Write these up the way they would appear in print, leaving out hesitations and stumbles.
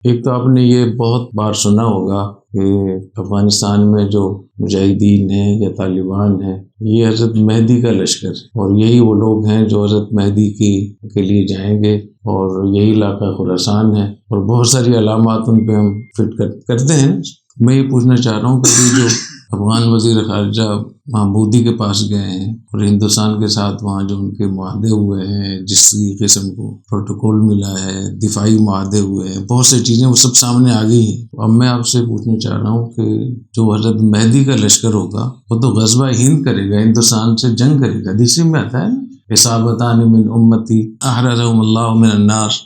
ایک تو آپ نے یہ بہت بار سنا ہوگا کہ افغانستان میں جو مجاہدین ہیں یا طالبان ہیں، یہ حضرت مہدی کا لشکر ہے، اور یہی وہ لوگ ہیں جو حضرت مہدی کے لیے جائیں گے، اور یہی علاقہ خراسان ہے، اور بہت ساری علامات ان پہ ہم فٹ کرتے ہیں۔ میں یہ پوچھنا چاہ رہا ہوں کہ جو افغان وزیر خارجہ وہاں مودی کے پاس گئے ہیں اور ہندوستان کے ساتھ وہاں جو ان کے معاہدے ہوئے ہیں، جس قسم کو پروٹوکول ملا ہے، دفاعی معاہدے ہوئے ہیں، بہت سی چیزیں وہ سب سامنے آ گئی ہیں۔ اب میں آپ سے پوچھنا چاہ رہا ہوں کہ جو حضرت مہدی کا لشکر ہوگا وہ تو غزوہ ہند کرے گا، ہندوستان سے جنگ کرے گا۔ حدیث میں آتا ہے نا، اصابتان من امتی احرزهم اللہ من النار،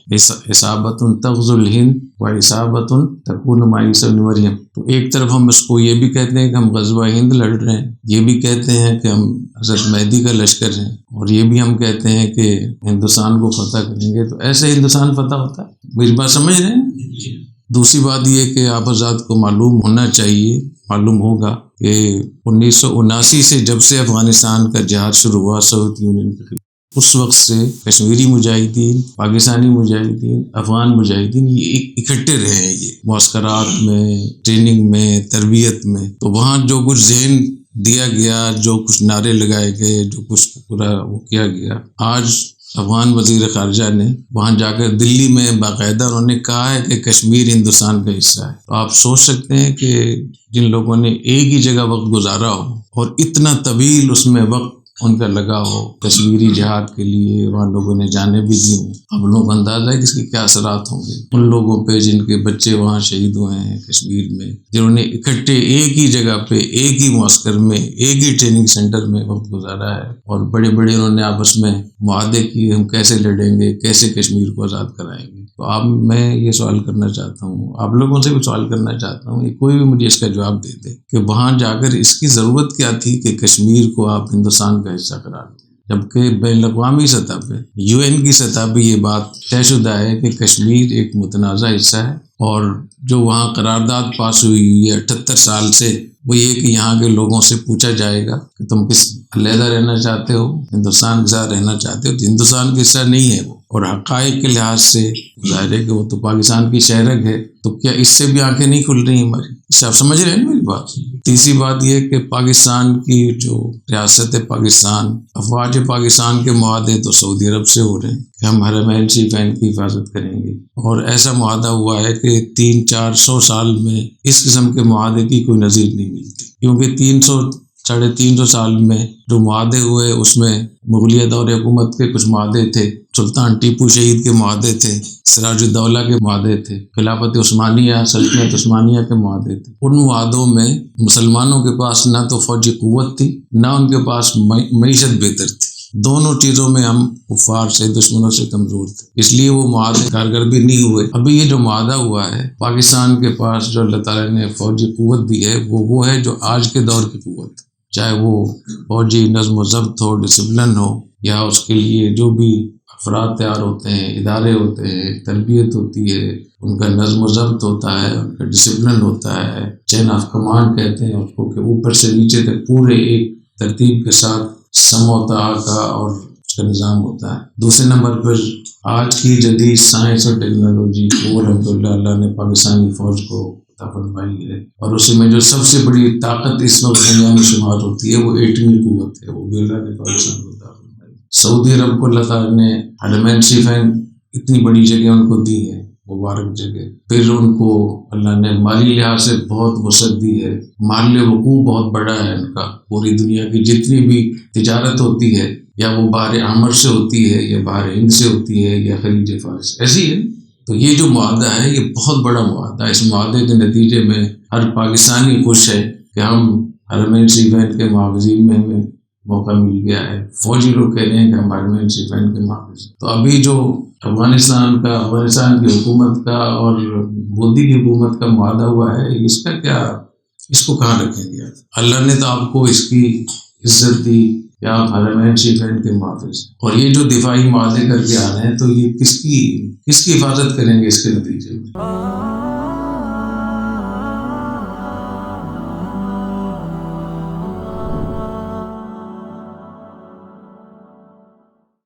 اصابت تغزو الہند و اصابت تکون مع عیسی ابن مریم۔ تو ایک طرف ہم اس کو یہ بھی کہتے ہیں کہ ہم غزوہ ہند لڑ رہے ہیں، یہ بھی کہتے ہیں کہ ہم حضرت مہدی کا لشکر ہیں، اور یہ بھی ہم کہتے ہیں کہ ہندوستان کو فتح کریں گے۔ تو ایسے ہندوستان فتح ہوتا ہے؟ میری بات سمجھ رہے ہیں؟ دوسری بات یہ کہ آپ حضرات کو معلوم ہونا چاہیے، معلوم ہوگا کہ 1979 سے جب سے افغانستان کا جہاد شروع ہوا سوویت یونین کے خلاف، اس وقت سے کشمیری مجاہدین، پاکستانی مجاہدین، افغان مجاہدین یہ اکٹھے رہے ہیں، یہ معسکرات میں، ٹریننگ میں، تربیت میں۔ تو وہاں جو کچھ ذہن دیا گیا، جو کچھ نعرے لگائے گئے، جو کچھ پورا وہ کیا گیا، آج افغان وزیر خارجہ نے وہاں جا کر دلی میں باقاعدہ انہوں نے کہا ہے کہ کشمیر ہندوستان کا حصہ ہے۔ تو آپ سوچ سکتے ہیں کہ جن لوگوں نے ایک ہی جگہ وقت گزارا ہو اور اتنا طویل اس میں وقت ان کا لگا ہو کشمیری جہاد کے لیے، وہاں لوگوں نے جانیں بھی دی ہوں، اب لوگ اندازہ ہے کہ اس کے کیا اثرات ہوں گے ان لوگوں پہ جن کے بچے وہاں شہید ہوئے ہیں کشمیر میں، جنہوں نے اکٹھے ایک ہی جگہ پہ، ایک ہی معسکر میں، ایک ہی ٹریننگ سینٹر میں وقت گزارا ہے، اور بڑے بڑے انہوں نے آپس میں معاہدے کیے ہم کیسے لڑیں گے، کیسے کشمیر کو آزاد کرائیں گے۔ تو اب میں یہ سوال کرنا چاہتا ہوں، آپ لوگوں سے بھی سوال کرنا چاہتا ہوں، کوئی بھی مجھے اس کا جواب دے دے کہ وہاں جا کر اس کی ضرورت کیا تھی کہ کشمیر کو آپ ہندوستان کا حصہ قرار دیں، جبکہ بین الاقوامی سطح پہ، UN کی سطح پہ یہ بات طے شدہ ہے کہ کشمیر ایک متنازع حصہ ہے، اور جو وہاں قرارداد پاس ہوئی ہے 78 سال سے، وہ یہ کہ یہاں کے لوگوں سے پوچھا جائے گا کہ تم کس علیحدہ رہنا چاہتے ہو، ہندوستان کے ساتھ رہنا چاہتے ہو، تو ہندوستان کا حصہ نہیں ہے وہ، اور حقائق کے لحاظ سے ظاہر ہے کہ وہ تو پاکستان کی شہرک ہے۔ تو کیا اس سے بھی آنکھیں نہیں کھل رہی ہماری؟ اس سے آپ سمجھ رہے ہیں میری بات؟ تیسری بات یہ کہ پاکستان کی جو ریاست پاکستان، افواج پاکستان کے معاہدے تو سعودی عرب سے ہو رہے ہیں کہ ہم حرمین شریفین کی حفاظت کریں گے، اور ایسا معاہدہ ہوا ہے کہ 300-400 سال میں اس قسم کے معاہدے کی کوئی نظیر نہیں ملتی، کیونکہ 300-350 سال میں جو معاہدے ہوئے اس میں مغلیہ دور حکومت کے کچھ معاہدے تھے، سلطان ٹیپو شہید کے معاہدے تھے، سراج الدولہ کے معاہدے تھے، خلافت عثمانیہ، سلطنت عثمانیہ کے معاہدے تھے۔ ان معاہدوں میں مسلمانوں کے پاس نہ تو فوجی قوت تھی، نہ ان کے پاس معیشت بہتر تھی، دونوں چیزوں میں ہم کفار سے، دشمنوں سے کمزور تھے، اس لیے وہ معاہدے کارگر بھی نہیں ہوئے۔ ابھی یہ جو معاہدہ ہوا ہے، پاکستان کے پاس جو اللہ تعالیٰ نے فوجی قوت دی ہے وہ ہے جو آج کے دور کی قوت، چاہے وہ فوجی نظم و ضبط ہو، ڈسپلن ہو، یا اس کے لیے جو بھی افراد تیار ہوتے ہیں، ادارے ہوتے ہیں، تربیت ہوتی ہے، ان کا نظم و ضبط ہوتا ہے، ان کا ڈسپلن ہوتا ہے، چین آف کمانڈ کہتے ہیں اس کو، کہ اوپر سے نیچے تک پورے ایک ترتیب کے ساتھ سموتا کا اور اس کا نظام ہوتا ہے۔ دوسرے نمبر پر آج کی جدید سائنس اور ٹیکنالوجی کو الحمدللہ اللہ نے پاکستانی فوج کو عطا فرمائی ہے، اور اسی میں جو سب سے بڑی طاقت اس وقت دنیا میں شمار ہوتی ہے وہ ایٹمی قوت ہے، وہ بھی اللہ نے پاکستان کو عطا فرمائی۔ سعودی عرب کو اللہ تعالیٰ نے حرمین شریفین اتنی بڑی جگہ ان کو دی ہے، مبارک جگہ، پھر ان کو اللہ نے مالی لحاظ سے بہت وسعت دی ہے، محل وقوع بہت بڑا ہے ان کا، پوری دنیا کی جتنی بھی تجارت ہوتی ہے، یا وہ بحر احمر سے ہوتی ہے، یا بحر ہند سے ہوتی ہے، یا خلیج فارس ایسی ہے۔ تو یہ جو معاہدہ ہے یہ بہت بڑا معاہدہ ہے، اس معاہدے کے نتیجے میں ہر پاکستانی خوش ہے کہ ہم حرمین شریفین کے محافظین میں ہمیں موقع مل گیا ہے، فوجی لوگ کہہ رہے ہیں کہ ہم حرمین شریفین کے محافظ۔ تو ابھی جو افغانستان کی حکومت کا اور مودی کی حکومت کا معاہدہ ہوا ہے، اس کا کیا، اس کو کہاں رکھیں گے؟ اللہ نے تو آپ کو اس کی عزت دی کہ آپ حرمین شریفین کے محافظ، اور یہ جو دفاعی معاہدے کر کے آ رہے ہیں تو یہ کس کی حفاظت کریں گے اس کے نتیجے میں؟